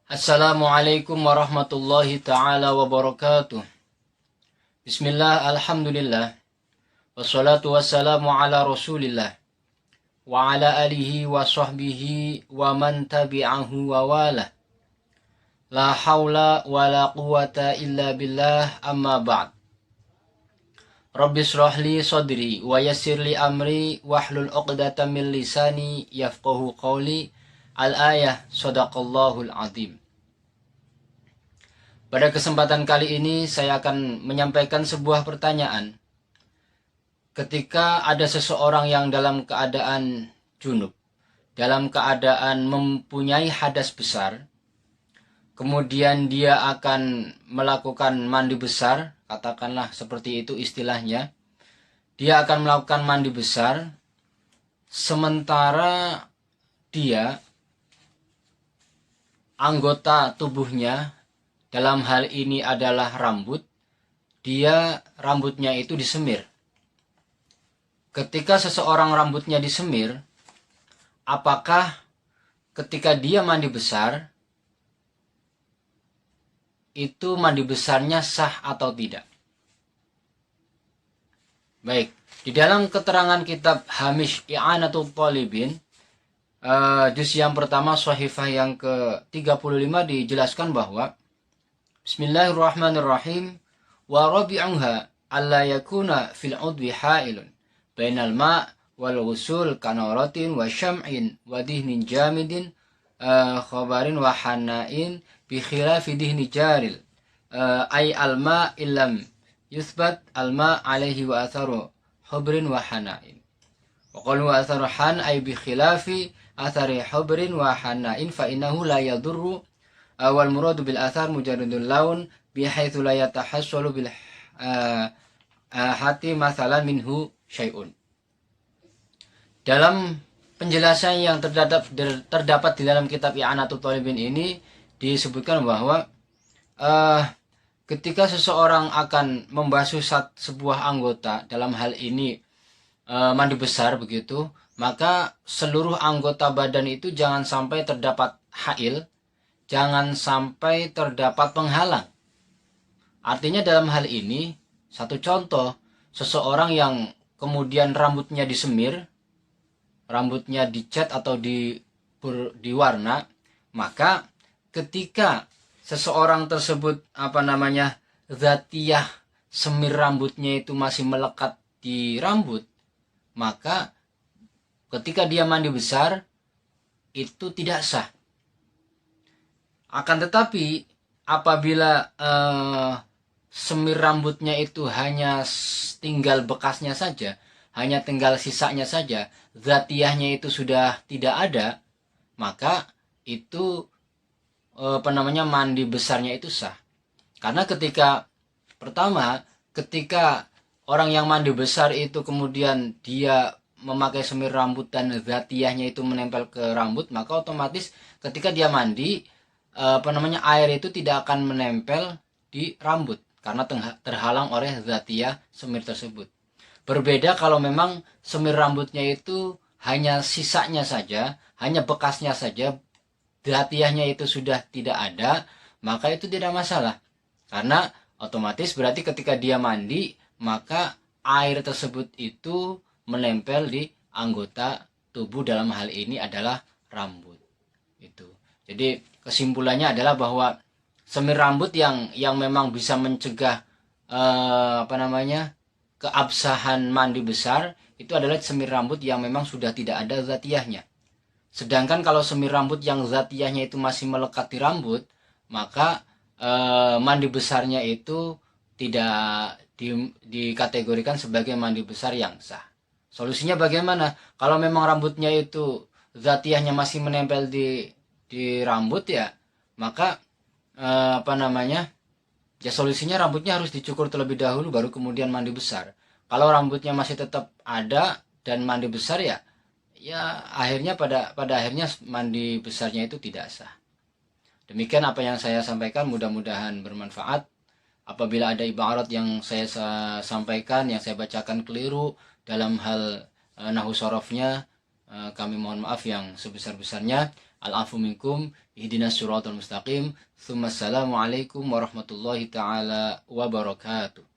Assalamualaikum warahmatullahi ta'ala wabarakatuh. Bismillah, alhamdulillah. Wassalatu wassalamu ala rasulillah. Wa ala alihi wa sahbihi wa man tabi'ahu wa wala. La hawla wa la quwata illa billah amma ba'd. Rabbi shrahli sadri wa yassir li amri wahlul 'uqdatam min lisani yafqahu qawli. Al-ayah sadaqallahul azim. Pada kesempatan kali ini saya akan menyampaikan sebuah pertanyaan. Ketika ada seseorang yang dalam keadaan junub, dalam keadaan mempunyai hadas besar, kemudian dia akan melakukan mandi besar, katakanlah seperti itu istilahnya. Dia akan melakukan mandi besar, sementara dia anggota tubuhnya dalam hal ini adalah rambut, rambutnya itu disemir. Ketika seseorang rambutnya disemir, apakah ketika dia mandi besar, itu mandi besarnya sah atau tidak? Baik, di dalam keterangan kitab Hamish I'anatul Talibin, juz yang pertama Shahifah yang ke-35 dijelaskan bahwa Bismillahirrahmanirrahim wa rabi'uha alla yakuna fil udwi ha'ilun bainal ma' wal ghusul kanaratin wa syam'in wa dihnin jamidin khabarin wa hana'in bi khilafi dihni jaril ay al ma' illam yuthbat al ma' alaihi wa atharu hubrin wa hana'in wa qalu wa atharu han ay bi khilafi athari hubrin wa hana'in fa innahu la yadurru wal muradu bil athar mujarradul laun bihaitsu la yatahassalu bil hati masalan minhu syai'un. Dalam penjelasan yang terdapat di dalam kitab I'anatul Talibin ini disebutkan bahwa ketika seseorang akan membasuh sebuah anggota, dalam hal ini mandi besar begitu, maka seluruh anggota badan itu jangan sampai terdapat hail, jangan sampai terdapat penghalang. Artinya dalam hal ini, satu contoh, seseorang yang kemudian rambutnya disemir, rambutnya dicat atau diwarna, maka ketika seseorang tersebut zatiyah semir rambutnya itu masih melekat di rambut, maka ketika dia mandi besar itu tidak sah. Akan tetapi apabila semir rambutnya itu hanya tinggal bekasnya saja, hanya tinggal sisanya saja, zatiyahnya itu sudah tidak ada, maka itu mandi besarnya itu sah. Karena ketika orang yang mandi besar itu kemudian dia memakai semir rambut dan zatiyahnya itu menempel ke rambut, maka otomatis ketika dia mandi air itu tidak akan menempel di rambut karena terhalang oleh zatiyah semir tersebut. Berbeda kalau memang semir rambutnya itu hanya sisanya saja, hanya bekasnya saja, zatiyahnya itu sudah tidak ada, maka itu tidak masalah. Karena otomatis berarti ketika dia mandi, maka air tersebut itu menempel di anggota tubuh, dalam hal ini adalah rambut. Itu. Jadi kesimpulannya adalah bahwa semir rambut yang memang bisa mencegah keabsahan mandi besar itu adalah semir rambut yang memang sudah tidak ada zatiyahnya. Sedangkan kalau semir rambut yang zatiyahnya itu masih melekat di rambut, maka mandi besarnya itu tidak dikategorikan sebagai mandi besar yang sah. Solusinya bagaimana? Kalau memang rambutnya itu zatiyahnya masih menempel di rambut, ya maka solusinya rambutnya harus dicukur terlebih dahulu baru kemudian mandi besar. Kalau rambutnya masih tetap ada dan mandi besar, ya akhirnya pada akhirnya mandi besarnya itu tidak sah. Demikian apa yang saya sampaikan, mudah-mudahan bermanfaat. Apabila ada ibarat yang saya sampaikan, yang saya bacakan keliru dalam hal nahwu sorofnya, kami mohon maaf yang sebesar-besarnya. Al-afu minkum, ihdinas siratal mustaqim. Assalamualaikum warahmatullahi taala wabarakatuh.